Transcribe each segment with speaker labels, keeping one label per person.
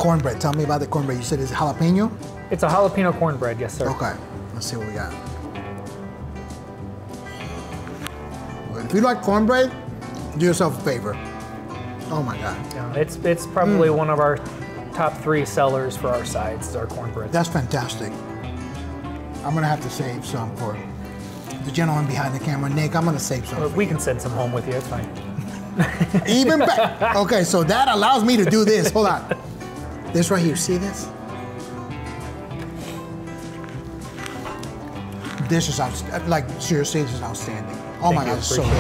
Speaker 1: cornbread. Tell me about the cornbread. You said it's jalapeno?
Speaker 2: It's a jalapeno cornbread, yes, sir.
Speaker 1: Okay, let's see what we got. If you like cornbread, do yourself a favor. Oh my God.
Speaker 2: Yeah, it's probably one of our top 3 sellers for our sides, is our cornbread.
Speaker 1: That's fantastic. I'm gonna have to save some for the gentleman behind the camera. Nick, I'm gonna save some.
Speaker 2: Well, we can send some home with you, it's fine.
Speaker 1: Even better. Okay, so that allows me to do this. Hold on. This right here, see this? This is outstanding. Like, seriously, this is outstanding. Oh my God, it's so good.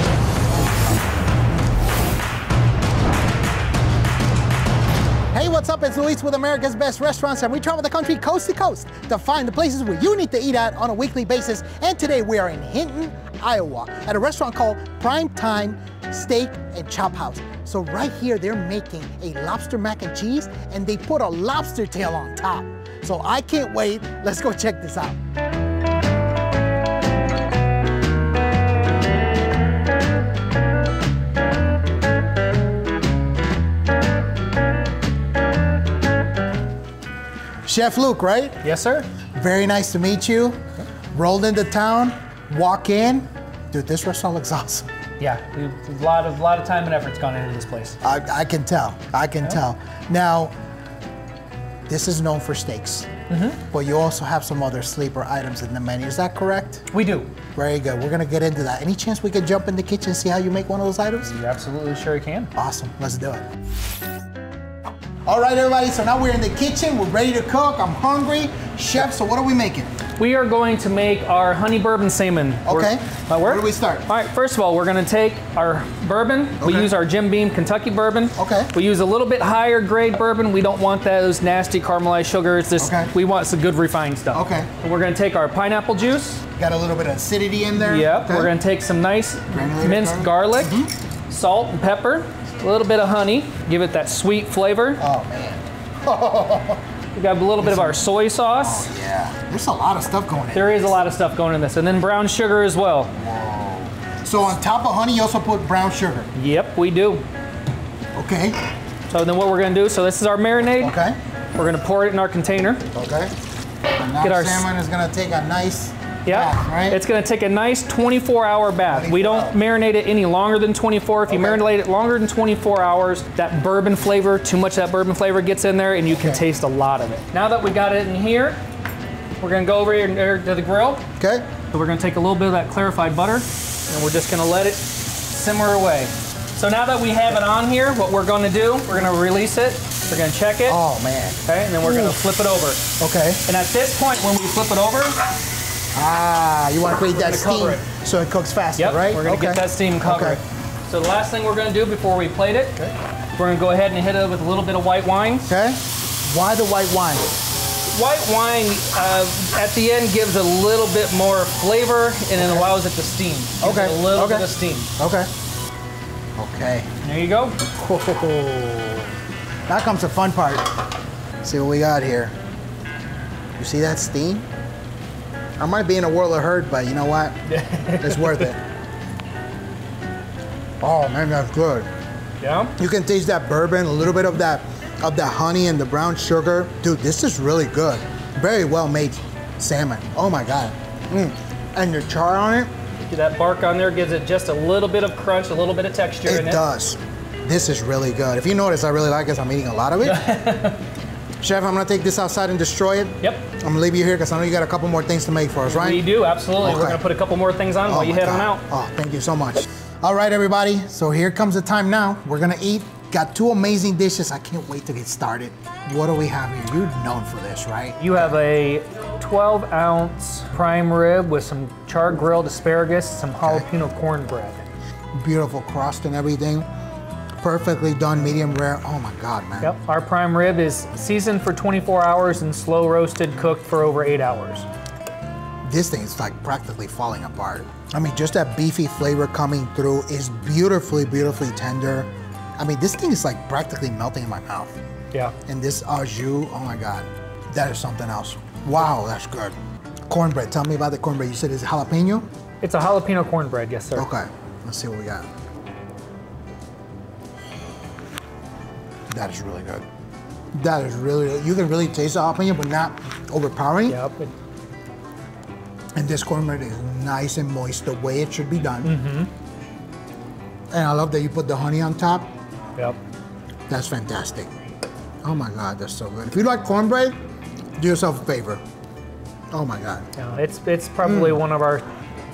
Speaker 1: Hey, what's up? It's Luis with America's Best Restaurants, and we travel the country coast to coast to find the places where you need to eat at on a weekly basis. And today we are in Hinton, Iowa, at a restaurant called Prime Time Steak and Chop House. So right here, they're making a lobster mac and cheese, and they put a lobster tail on top. So I can't wait. Let's go check this out. Chef Luke, right?
Speaker 2: Yes, sir.
Speaker 1: Very nice to meet you. Rolled into town, walk in. Dude, this restaurant looks awesome.
Speaker 2: Yeah, a lot of time and effort's gone into this place.
Speaker 1: I can tell, I can tell. Now, this is known for steaks, but you also have some other sleeper items in the menu. Is that correct?
Speaker 2: We do.
Speaker 1: Very good. We're gonna get into that. Any chance we could jump in the kitchen and see how you make one of those items?
Speaker 2: You absolutely sure you can.
Speaker 1: Awesome, let's do it. All right, everybody, so now we're in the kitchen. We're ready to cook. I'm hungry. Chef, so what are we making?
Speaker 2: We are going to make our honey bourbon salmon.
Speaker 1: Okay. Where do we start?
Speaker 2: All right, first of all, we're gonna take our bourbon.
Speaker 1: Okay.
Speaker 2: We use our Jim Beam Kentucky bourbon.
Speaker 1: Okay.
Speaker 2: We use a little bit higher grade bourbon. We don't want those nasty caramelized sugars. We want some good refined stuff.
Speaker 1: Okay.
Speaker 2: And we're gonna take our pineapple juice.
Speaker 1: Got a little bit of acidity in there.
Speaker 2: Yep.
Speaker 1: Okay.
Speaker 2: We're gonna take some nice
Speaker 1: Granulated
Speaker 2: minced garlic, salt and pepper, a little bit of honey, give it that sweet flavor.
Speaker 1: Oh, man.
Speaker 2: We got a little bit of our soy sauce.
Speaker 1: Oh, yeah. There's a lot of stuff going in.
Speaker 2: There is a lot of stuff going in this. And then brown sugar as well.
Speaker 1: Whoa. So on top of honey, you also put brown sugar?
Speaker 2: Yep, we do.
Speaker 1: Okay.
Speaker 2: So then what we're gonna do, so this is our marinade.
Speaker 1: Okay.
Speaker 2: We're gonna pour it in our container.
Speaker 1: Okay. And now
Speaker 2: Get our
Speaker 1: salmon is gonna take a nice
Speaker 2: Yeah,
Speaker 1: bath, right?
Speaker 2: It's gonna take a nice 24-hour bath. We don't marinate it any longer than 24. If you marinate it longer than 24 hours, that bourbon flavor, too much of that bourbon flavor gets in there and you can taste a lot of it. Now that we got it in here, we're gonna go over here to the grill.
Speaker 1: Okay.
Speaker 2: So we're gonna take a little bit of that clarified butter and we're just gonna let it simmer away. So now that we have it on here, what we're gonna do, we're gonna release it, we're gonna check it.
Speaker 1: Oh, man.
Speaker 2: Okay, and then we're gonna flip it over.
Speaker 1: Okay.
Speaker 2: And at this point, when we flip it over,
Speaker 1: you want to create that steam so it cooks faster, right?
Speaker 2: We're gonna get that steam covered.
Speaker 1: Okay.
Speaker 2: So the last thing we're gonna do before we plate it, we're gonna go ahead and hit it with a little bit of white wine.
Speaker 1: Okay. Why the white wine?
Speaker 2: White wine at the end gives a little bit more flavor and it allows it to steam. Gives it a little bit of steam.
Speaker 1: Okay. Okay.
Speaker 2: There you go.
Speaker 1: Now comes the fun part. See what we got here. You see that steam? I might be in a world of hurt, but you know what? It's worth it. Oh man, that's good.
Speaker 2: Yeah.
Speaker 1: You can taste that bourbon, a little bit of that honey and the brown sugar. Dude, this is really good. Very well made salmon. Oh my God. And the char on it.
Speaker 2: That bark on there gives it just a little bit of crunch, a little bit of texture in it.
Speaker 1: It does. This is really good. If you notice, I really like it. I'm eating a lot of it. Chef, I'm gonna take this outside and destroy it.
Speaker 2: Yep.
Speaker 1: I'm gonna leave you here because I know you got a couple more things to make for us, right?
Speaker 2: We do, absolutely.
Speaker 1: Okay.
Speaker 2: We're gonna put a couple more things on while you head on out.
Speaker 1: Oh, thank you so much. All right, everybody. So here comes the time now. We're gonna eat. Got 2 amazing dishes. I can't wait to get started. What do we have here? You're known for this, right?
Speaker 2: You have a 12-ounce prime rib with some charred grilled asparagus, some jalapeno cornbread.
Speaker 1: Beautiful crust and everything. Perfectly done, medium rare. Oh my God, man.
Speaker 2: Yep, our prime rib is seasoned for 24 hours and slow roasted, cooked for over 8 hours.
Speaker 1: This thing is like practically falling apart. I mean, just that beefy flavor coming through is beautifully, beautifully tender. I mean, this thing is like practically melting in my mouth.
Speaker 2: Yeah.
Speaker 1: And this au jus, oh my God, that is something else. Wow, that's good. Cornbread, tell me about the cornbread. You said it's jalapeno?
Speaker 2: It's a jalapeno cornbread, yes, sir.
Speaker 1: Okay, let's see what we got. That is really good. That is really, you can really taste the jalapeno, but not overpowering.
Speaker 2: Yep.
Speaker 1: And this cornbread is nice and moist the way it should be done. And I love that you put the honey on top.
Speaker 2: Yep.
Speaker 1: That's fantastic. Oh my God, that's so good. If you like cornbread, do yourself a favor. Oh my God.
Speaker 2: Yeah, it's probably one of our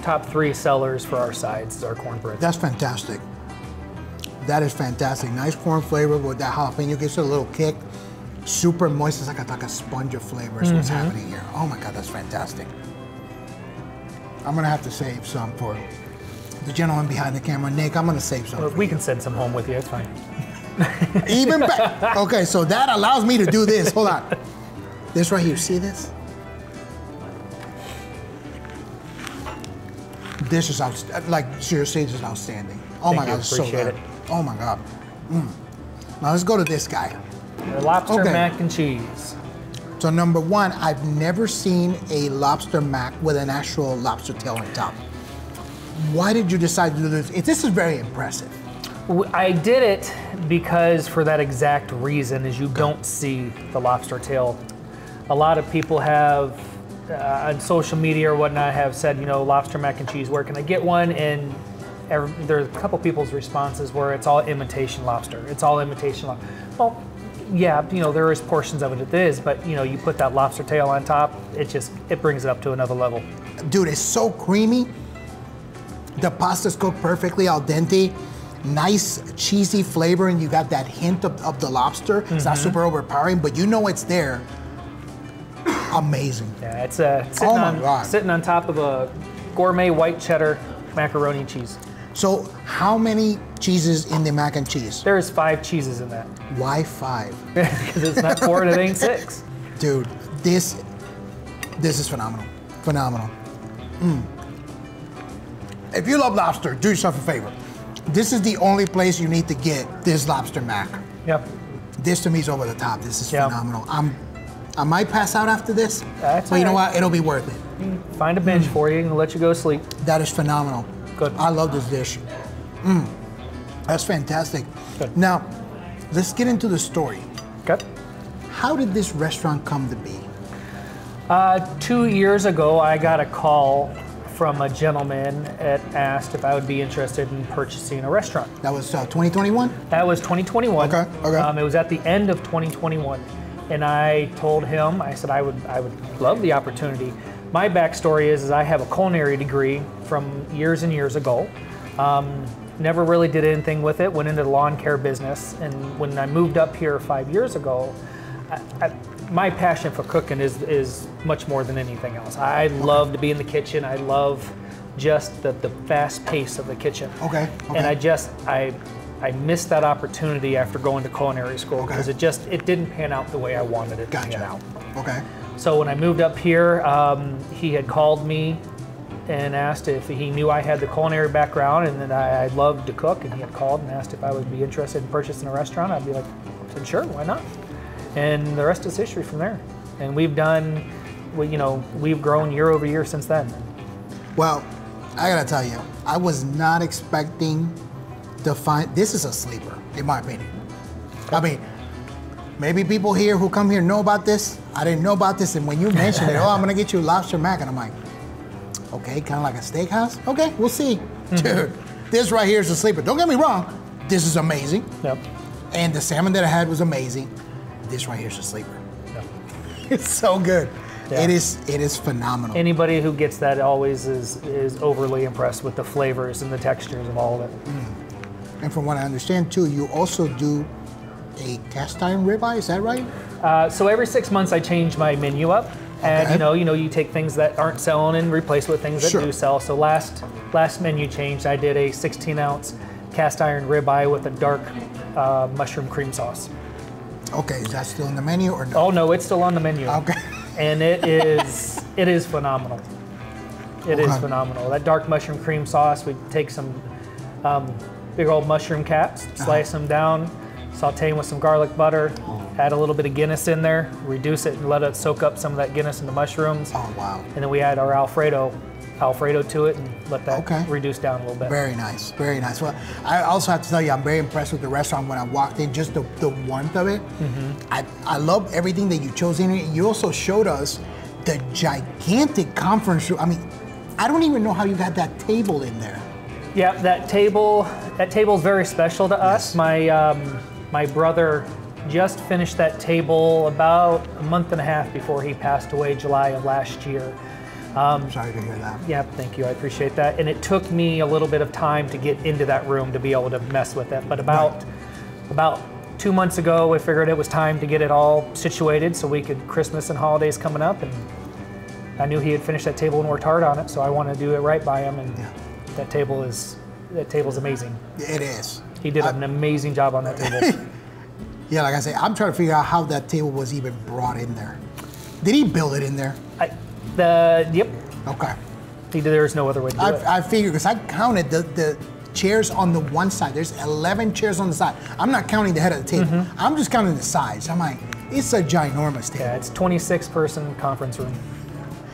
Speaker 2: top 3 sellers for our sides is our cornbread.
Speaker 1: That's fantastic. That is fantastic. Nice corn flavor with that jalapeno, gives it a little kick. Super moist, it's like a sponge of flavor is what's happening here. Oh my God, that's fantastic. I'm gonna have to save some for the gentleman behind the camera. Nick, I'm gonna save some.
Speaker 2: We can send some home with you, it's fine.
Speaker 1: Even better. Okay, so that allows me to do this. Hold on. This right here, see this? This is like seriously, this is outstanding. Oh my God, it's so good. Oh my God. Now let's go to this guy.
Speaker 2: The lobster mac and cheese.
Speaker 1: So number 1, I've never seen a lobster mac with an actual lobster tail on top. Why did you decide to do this? This is very impressive.
Speaker 2: I did it because for that exact reason is you don't see the lobster tail. A lot of people have on social media or whatnot have said, you know, lobster mac and cheese, where can I get one? And there's a couple people's responses where it's all imitation lobster. It's all imitation lobster. Well, yeah, you know, there is portions of it is, but you know, you put that lobster tail on top, it brings it up to another level. Dude,
Speaker 1: it's so creamy. The pasta's cooked perfectly al dente. Nice cheesy flavor, and you got that hint of the lobster. It's not super overpowering, but you know it's there. Amazing.
Speaker 2: Yeah, it's sitting on top of a gourmet white cheddar macaroni and cheese.
Speaker 1: So how many cheeses in the mac and cheese?
Speaker 2: There's 5 cheeses in that.
Speaker 1: Why 5?
Speaker 2: Because it's not 4 and it ain't 6.
Speaker 1: Dude, this is phenomenal. Phenomenal. If you love lobster, do yourself a favor. This is the only place you need to get this lobster mac.
Speaker 2: Yep.
Speaker 1: This to me is over the top. This is phenomenal. I might pass out after this,
Speaker 2: but
Speaker 1: you know what? It'll be worth it.
Speaker 2: Find a bench for you and let you go to sleep.
Speaker 1: That is phenomenal.
Speaker 2: Good.
Speaker 1: I love this dish. That's fantastic.
Speaker 2: Good.
Speaker 1: Now, let's get into the story.
Speaker 2: Okay.
Speaker 1: How did this restaurant come to be?
Speaker 2: 2 years ago, I got a call from a gentleman that asked if I would be interested in purchasing a restaurant.
Speaker 1: That was 2021?
Speaker 2: That was 2021.
Speaker 1: Okay.
Speaker 2: It was at the end of 2021. And I told him, I said I would love the opportunity. My backstory is I have a culinary degree from years and years ago. Never really did anything with it, went into the lawn care business. And when I moved up here 5 years ago, my passion for cooking is much more than anything else. I love to be in the kitchen. I love just the fast pace of the kitchen.
Speaker 1: Okay.
Speaker 2: And I missed that opportunity after going to culinary school because it didn't pan out the way I wanted it to pan out.
Speaker 1: Okay.
Speaker 2: So when I moved up here, he had called me and asked if he knew I had the culinary background and that I loved to cook, and he had called and asked if I would be interested in purchasing a restaurant. I'd be like, I said, sure, why not? And the rest is history from there. And we've grown year over year since then.
Speaker 1: Well, I gotta tell you, I was not expecting to find, this is a sleeper, in my opinion. I mean, maybe people here who come here know about this. I didn't know about this, and when you mentioned it, oh, I'm gonna get you lobster mac, and I'm like, okay, kind of like a steakhouse? Okay, we'll see. Dude, this right here is a sleeper. Don't get me wrong, this is amazing.
Speaker 2: Yep.
Speaker 1: And the salmon that I had was amazing. This right here is a sleeper.
Speaker 2: Yep.
Speaker 1: It's so good.
Speaker 2: Yeah.
Speaker 1: It is phenomenal.
Speaker 2: Anybody who gets that always is overly impressed with the flavors and the textures of all of it.
Speaker 1: And from what I understand too, you also do a cast iron ribeye, is that right?
Speaker 2: So every 6 months I change my menu up. And you take things that aren't selling and replace with things that do sell. So last menu change, I did a 16-ounce cast iron ribeye with a dark mushroom cream sauce.
Speaker 1: Okay, is that still in the menu or no?
Speaker 2: Oh no, it's still on the menu.
Speaker 1: Okay.
Speaker 2: And it is phenomenal. It is phenomenal. That dark mushroom cream sauce, we take some big old mushroom caps, slice them down, saute them with some garlic butter, add a little bit of Guinness in there, reduce it and let it soak up some of that Guinness in the mushrooms.
Speaker 1: Oh, wow.
Speaker 2: And then we add our Alfredo Alfredo to it and let that reduce down a little bit.
Speaker 1: Very nice, very nice. Well, I also have to tell you, I'm very impressed with the restaurant when I walked in, just the warmth of it. I love everything that you chose in it. You also showed us the gigantic conference room. I mean, I don't even know how you got that table in there.
Speaker 2: Yeah, that table is very special to us. My brother just finished that table about a month and a half before he passed away, July of last year.
Speaker 1: I'm sorry to hear that.
Speaker 2: Yeah, thank you, I appreciate that. And it took me a little bit of time to get into that room to be able to mess with it. But about 2 months ago, I figured it was time to get it all situated so we could, Christmas and holidays coming up, and I knew he had finished that table and worked hard on it, so I wanted to do it right by him, and that table's amazing.
Speaker 1: It is.
Speaker 2: He did an amazing job on that table.
Speaker 1: Yeah, like I say, I'm trying to figure out how that table was even brought in there. Did he build it in there?
Speaker 2: Yep.
Speaker 1: Okay.
Speaker 2: There's no other way to do it.
Speaker 1: I figured, because I counted the chairs on the one side. There's 11 chairs on the side. I'm not counting the head of the table. I'm just counting the sides. I'm like, it's a ginormous table.
Speaker 2: Yeah, it's 26-person conference room.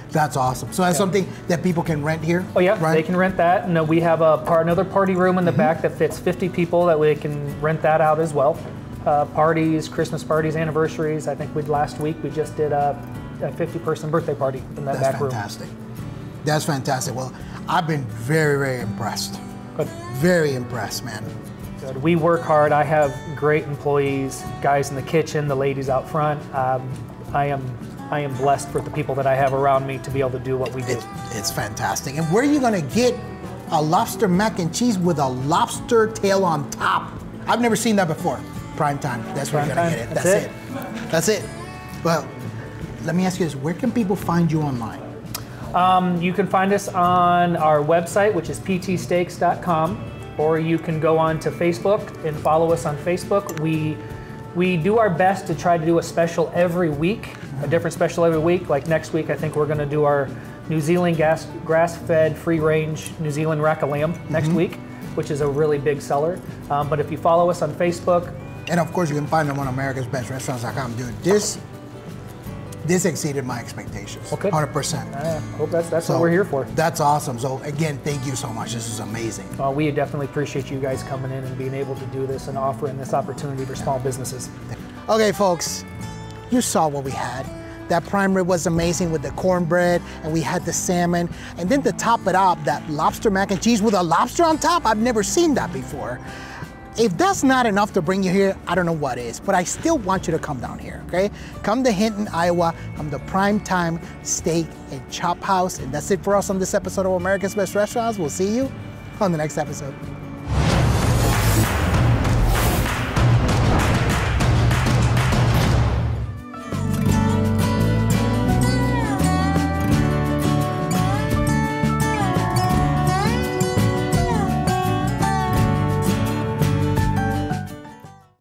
Speaker 1: That's awesome. So that's something that people can rent here?
Speaker 2: Oh yeah, they can rent that. No, we have another party room in the back that fits 50 people that we can rent that out as well. Parties, Christmas parties, anniversaries. I think last week we just did a 50-person birthday party in that back room.
Speaker 1: That's fantastic. That's fantastic. Well, I've been very, very impressed.
Speaker 2: Good.
Speaker 1: Very impressed, man.
Speaker 2: Good. We work hard. I have great employees, guys in the kitchen, the ladies out front. I am blessed for the people that I have around me to be able to do what we do.
Speaker 1: It's fantastic. And where are you gonna get a lobster mac and cheese with a lobster tail on top? I've never seen that before. Prime time. That's where you're gonna get it. That's it. That's it. Well, let me ask you this: where can people find you online?
Speaker 2: You can find us on our website, which is ptsteaks.com, or you can go on to Facebook and follow us on Facebook. We do our best to try to do a special every week, a different special every week. Like next week, I think we're going to do our New Zealand grass-fed, free-range New Zealand rack of lamb next week, which is a really big seller. But if you follow us on Facebook.
Speaker 1: And of course, you can find them on americasbestrestaurants.com. Dude, this exceeded my expectations, 100%.
Speaker 2: I hope that's what we're here for.
Speaker 1: That's awesome. So again, thank you so much. This is amazing.
Speaker 2: We definitely appreciate you guys coming in and being able to do this and offering this opportunity for small businesses.
Speaker 1: Okay, folks, you saw what we had. That prime rib was amazing with the cornbread, and we had the salmon. And then to top it up, that lobster mac and cheese with a lobster on top, I've never seen that before. If that's not enough to bring you here, I don't know what is, but I still want you to come down here, okay? Come to Hinton, Iowa. Come to Prime Time Steak and Chop House. And that's it for us on this episode of America's Best Restaurants. We'll see you on the next episode.